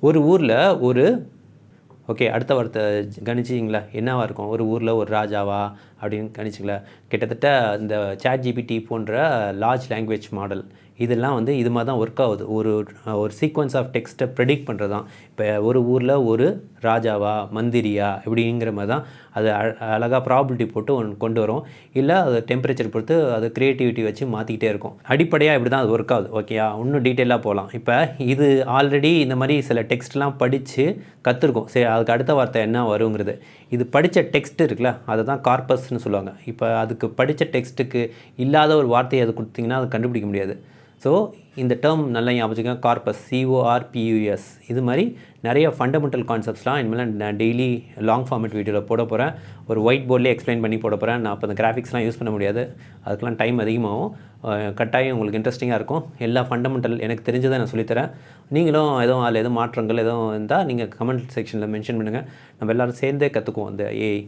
ஒரு ஊரில் ஒரு ஓகே அடுத்த வார்த்தை கணிச்சிங்களா என்னவா இருக்கும்? ஒரு ஊரில் ஒரு ராஜாவா அப்படின்னு கணிச்சிங்களா? கிட்டத்தட்ட இந்த ChatGPT போன்ற லார்ஜ் லாங்குவேஜ் மாடல் இதெல்லாம் வந்து இது மாதிரி தான் ஒர்க் ஆகுது. ஒரு ஒரு சீக்வன்ஸ் ஆஃப் டெக்ஸ்ட்டை ப்ரெடிக்ட் பண்ணுறது தான். இப்போ ஒரு ஊரில் ஒரு ராஜாவா, மந்திரியா இப்படிங்கிற மாதிரி தான் அது அழகாக ப்ராபிலிட்டி போட்டு கொண்டு வரும். இல்லை அது டெம்பரேச்சர் பொறுத்து அது க்ரியேட்டிவிட்டி வச்சு மாற்றிக்கிட்டே இருக்கும். அடிப்படையாக இப்படி தான் அது ஒர்க் ஆகுது. ஓகேயா? இன்னும் டீட்டெயிலாக போகலாம். இப்போ இது ஆல்ரெடி இந்த மாதிரி சில டெக்ஸ்ட்லாம் படித்து கற்றுருக்கோம். சரி அதுக்கு அடுத்த வார்த்தை என்ன வருங்கிறது. இது படித்த டெக்ஸ்ட் இருக்குல்ல, அதை தான் கார்பஸ்ன்னு சொல்லுவாங்க. இப்போ அதுக்கு படித்த டெக்ஸ்ட்டுக்கு இல்லாத ஒரு வார்த்தையை அது கொடுத்தீங்கன்னா அது கண்டுபிடிக்க முடியாது. ஸோ இந்த டேர்ம் நல்லா ஞாபகம் கார்பஸ், CORPUS. இது மாதிரி நிறைய ஃபண்டமெண்டல் கான்செப்ட்ஸ்லாம் இனிமேல் நான் டெய்லி லாங் ஃபார்மேட் வீடியோவில் போட போகிறேன். ஒரு ஒயிட் போர்ட்லேயே எக்ஸ்பிளைன் பண்ணி போட போகிறேன். நான் அப்போ அந்த கிராஃபிக்ஸ்லாம் யூஸ் பண்ண முடியாது, அதுக்கெலாம் டைம் அதிகமாகும். கட்டாயம் உங்களுக்கு இன்ட்ரெஸ்டிங்காக இருக்கும். எல்லா ஃபண்டமெண்டல் எனக்கு தெரிஞ்சதை நான் சொல்லித்தரேன். நீங்களும் எதுவும் அதில் எதுவும் மாற்றங்கள் எதுவும் இருந்தால் நீங்கள் கமெண்ட் செக்ஷனில் மென்ஷன் பண்ணுங்கள். நம்ம எல்லோரும் சேர்ந்தே கற்றுக்குவோம் இந்த AI.